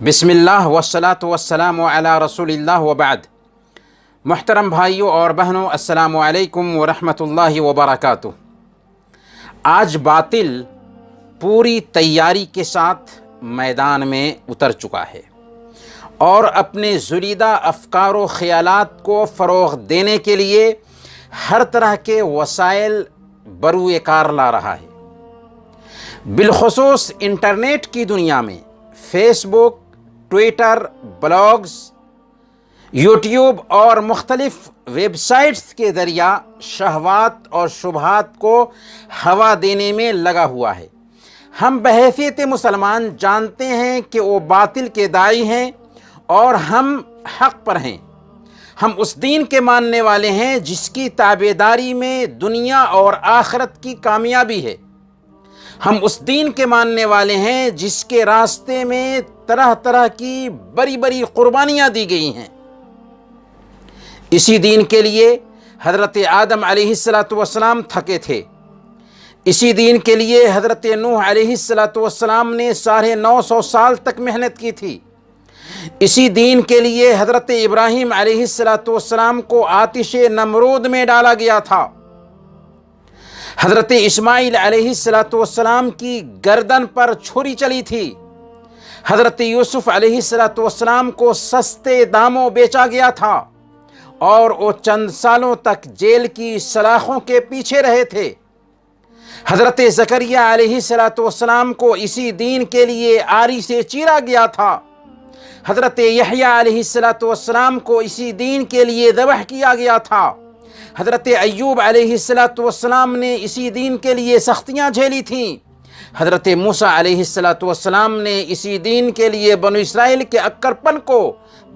بسم اللہ والصلاة والسلام علی رسول اللہ وبعد۔ محترم بھائیوں اور بہنوں، السلام علیکم ورحمۃ اللہ وبرکاتہ۔ آج باطل پوری تیاری کے ساتھ میدان میں اتر چکا ہے اور اپنے زریدہ افکار و خیالات کو فروغ دینے کے لیے ہر طرح کے وسائل بروئے کار لا رہا ہے۔ بالخصوص انٹرنیٹ کی دنیا میں فیس بک، ٹویٹر، بلاگز، یوٹیوب اور مختلف ویب سائٹس کے ذریعہ شہوات اور شبہات کو ہوا دینے میں لگا ہوا ہے۔ ہم بحیثیت مسلمان جانتے ہیں کہ وہ باطل کے داعی ہیں اور ہم حق پر ہیں۔ ہم اس دین کے ماننے والے ہیں جس کی تابعداری میں دنیا اور آخرت کی کامیابی ہے۔ ہم اس دین کے ماننے والے ہیں جس کے راستے میں طرح طرح کی بڑی بڑی قربانیاں دی گئی ہیں۔ اسی دین کے لیے حضرت آدم علیہ السلام تھکے تھے۔ اسی دین کے لیے حضرت نوح علیہ السلام نے 950 سال تک محنت کی تھی۔ اسی دین کے لیے حضرت ابراہیم علیہ السلام کو آتش نمرود میں ڈالا گیا تھا۔ حضرت اسماعیل علیہ السلام کی گردن پر چھری چلی تھی۔ حضرت یوسف علیہ السلام کو سستے داموں بیچا گیا تھا اور وہ چند سالوں تک جیل کی سلاخوں کے پیچھے رہے تھے۔ حضرت زکریا علیہ السلام کو اسی دین کے لیے آری سے چیرا گیا تھا۔ حضرت یحییٰ علیہ السلام کو اسی دین کے لیے ذبح کیا گیا تھا۔ حضرت ایوب علیہ السلام نے اسی دین کے لیے سختیاں جھیلی تھیں۔ حضرت موسیٰ علیہ السلام نے اسی دین کے لیے بنو اسرائیل کے اکڑپن کو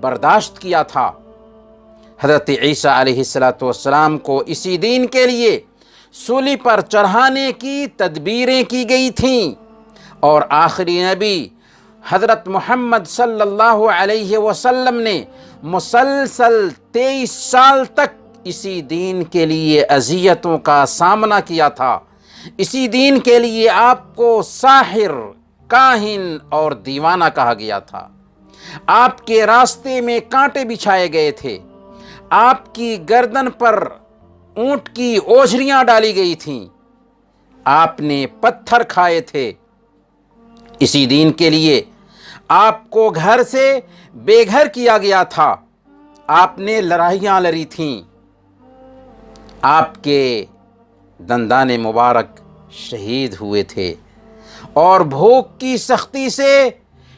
برداشت کیا تھا۔ حضرت عیسیٰ علیہ السلام کو اسی دین کے لیے سولی پر چڑھانے کی تدبیریں کی گئی تھیں، اور آخری نبی حضرت محمد صلی اللہ علیہ وسلم نے مسلسل 23 سال تک اسی دین کے لیے اذیتوں کا سامنا کیا تھا۔ اسی دین کے لیے آپ کو ساحر، کاہن اور دیوانہ کہا گیا تھا۔ آپ کے راستے میں کانٹے بچھائے گئے تھے۔ آپ کی گردن پر اونٹ کی اوجھریاں ڈالی گئی تھیں۔ آپ نے پتھر کھائے تھے۔ اسی دین کے لیے آپ کو گھر سے بے گھر کیا گیا تھا۔ آپ نے لڑائیاں لڑی تھیں۔ آپ کے دندان مبارک شہید ہوئے تھے اور بھوک کی سختی سے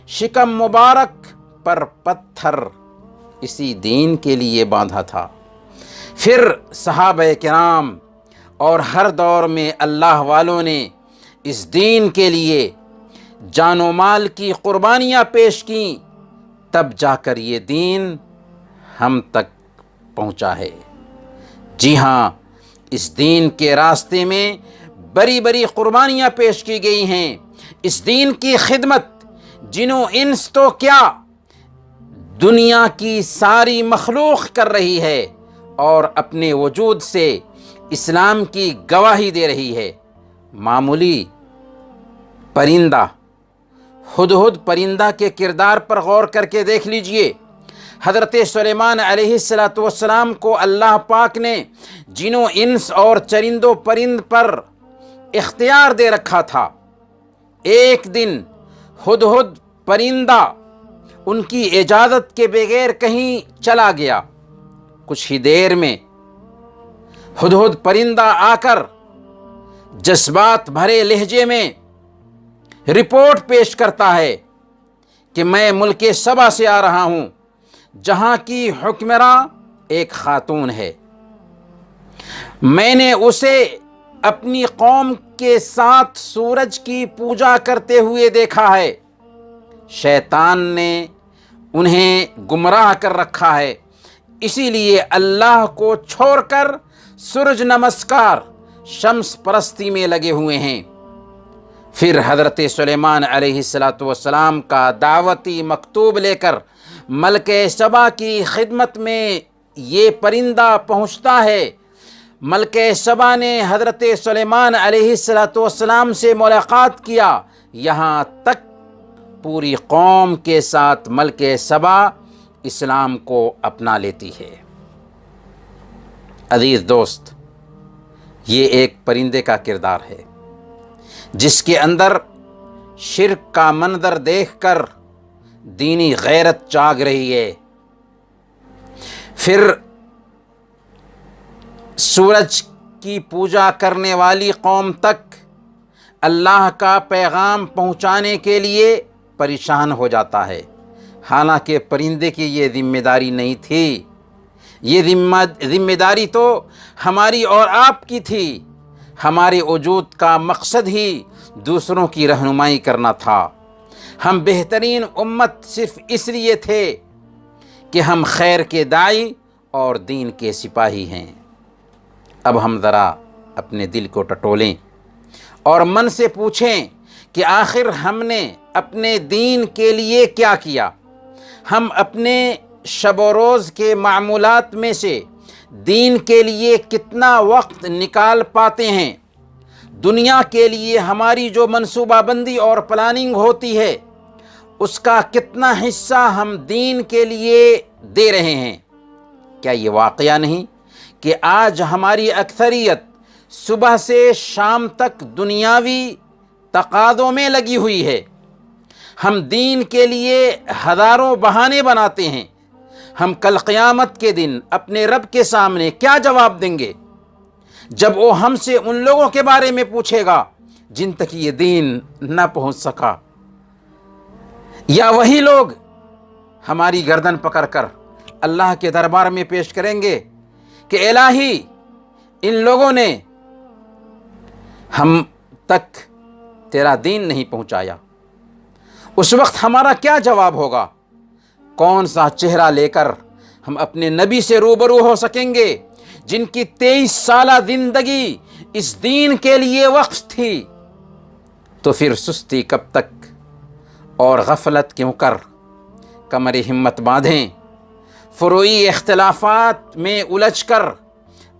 شکم مبارک پر پتھر اسی دین کے لیے باندھا تھا۔ پھر صحابہ کرام اور ہر دور میں اللہ والوں نے اس دین کے لیے جان و مال کی قربانیاں پیش کیں، تب جا کر یہ دین ہم تک پہنچا ہے۔ جی ہاں، اس دین کے راستے میں بڑی بڑی قربانیاں پیش کی گئی ہیں۔ اس دین کی خدمت جن و انس تو کیا، دنیا کی ساری مخلوق کر رہی ہے اور اپنے وجود سے اسلام کی گواہی دے رہی ہے۔ معمولی پرندہ، ہدہد پرندہ کے کردار پر غور کر کے دیکھ لیجئے۔ حضرت سلیمان علیہ السلام کو اللہ پاک نے جن و انس اور چرند و پرند پر اختیار دے رکھا تھا۔ ایک دن ہدہد پرندہ ان کی اجازت کے بغیر کہیں چلا گیا۔ کچھ ہی دیر میں ہدہد پرندہ آ کر جذبات بھرے لہجے میں رپورٹ پیش کرتا ہے کہ میں ملک سبا سے آ رہا ہوں، جہاں کی حکمراں ایک خاتون ہے۔ میں نے اسے اپنی قوم کے ساتھ سورج کی پوجا کرتے ہوئے دیکھا ہے۔ شیطان نے انہیں گمراہ کر رکھا ہے، اسی لیے اللہ کو چھوڑ کر سورج نمسکار، شمس پرستی میں لگے ہوئے ہیں۔ پھر حضرت سلیمان علیہ السلام کا دعوتی مکتوب لے کر ملکہ سبا کی خدمت میں یہ پرندہ پہنچتا ہے۔ ملکہ سبا نے حضرت سلیمان علیہ السلام سے ملاقات کیا، یہاں تک پوری قوم کے ساتھ ملک سبا اسلام کو اپنا لیتی ہے۔ عزیز دوست، یہ ایک پرندے کا کردار ہے جس کے اندر شرک کا منظر دیکھ کر دینی غیرت جاگ رہی ہے۔ پھر سورج کی پوجا کرنے والی قوم تک اللہ کا پیغام پہنچانے کے لیے پریشان ہو جاتا ہے، حالانکہ پرندے کی یہ ذمہ داری نہیں تھی۔ یہ ذمہ داری تو ہماری اور آپ کی تھی۔ ہمارے وجود کا مقصد ہی دوسروں کی رہنمائی کرنا تھا۔ ہم بہترین امت صرف اس لیے تھے کہ ہم خیر کے داعی اور دین کے سپاہی ہیں۔ اب ہم ذرا اپنے دل کو ٹٹولیں اور من سے پوچھیں کہ آخر ہم نے اپنے دین کے لیے کیا کیا؟ ہم اپنے شب و روز کے معمولات میں سے دین کے لیے کتنا وقت نکال پاتے ہیں؟ دنیا کے لیے ہماری جو منصوبہ بندی اور پلاننگ ہوتی ہے اس کا کتنا حصہ ہم دین کے لیے دے رہے ہیں؟ کیا یہ واقعہ نہیں کہ آج ہماری اکثریت صبح سے شام تک دنیاوی تقاضوں میں لگی ہوئی ہے؟ ہم دین کے لیے ہزاروں بہانے بناتے ہیں۔ ہم کل قیامت کے دن اپنے رب کے سامنے کیا جواب دیں گے جب وہ ہم سے ان لوگوں کے بارے میں پوچھے گا جن تک یہ دین نہ پہنچ سکا؟ یا وہی لوگ ہماری گردن پکڑ کر اللہ کے دربار میں پیش کریں گے کہ الہی ان لوگوں نے ہم تک تیرا دین نہیں پہنچایا؟ اس وقت ہمارا کیا جواب ہوگا؟ کون سا چہرہ لے کر ہم اپنے نبی سے روبرو ہو سکیں گے جن کی 23 سالہ زندگی اس دین کے لیے وقف تھی؟ تو پھر سستی کب تک اور غفلت کیوں کر کمر ہمت باندھیں؟ فروعی اختلافات میں الجھ کر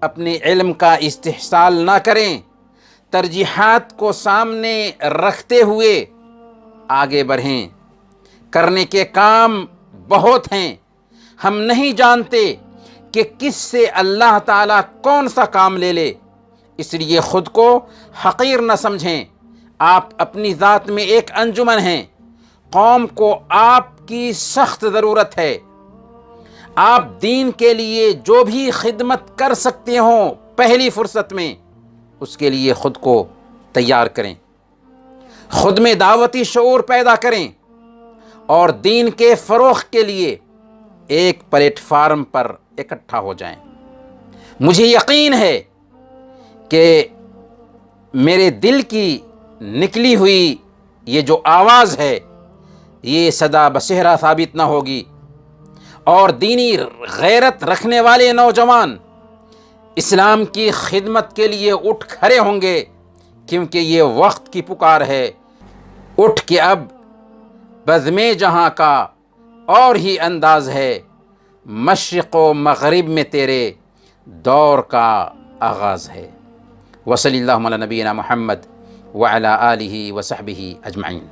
اپنے علم کا استحصال نہ کریں۔ ترجیحات کو سامنے رکھتے ہوئے آگے بڑھیں۔ کرنے کے کام بہت ہیں، ہم نہیں جانتے کہ کس سے اللہ تعالیٰ کون سا کام لے لے، اس لیے خود کو حقیر نہ سمجھیں۔ آپ اپنی ذات میں ایک انجمن ہیں، قوم کو آپ کی سخت ضرورت ہے۔ آپ دین کے لیے جو بھی خدمت کر سکتے ہوں پہلی فرصت میں اس کے لیے خود کو تیار کریں، خود میں دعوتی شعور پیدا کریں اور دین کے فروغ کے لیے ایک پلیٹ فارم پر اکٹھا ہو جائیں۔ مجھے یقین ہے کہ میرے دل کی نکلی ہوئی یہ جو آواز ہے یہ صدا بصیرہ ثابت نہ ہوگی، اور دینی غیرت رکھنے والے نوجوان اسلام کی خدمت کے لیے اٹھ کھڑے ہوں گے، کیونکہ یہ وقت کی پکار ہے۔ اٹھ کے اب بزم جہاں کا اور ہی انداز ہے، مشرق و مغرب میں تیرے دور کا آغاز ہے۔ وصلی اللہ علی نبینا محمد وعلی آلہ وصحبہ اجمعین۔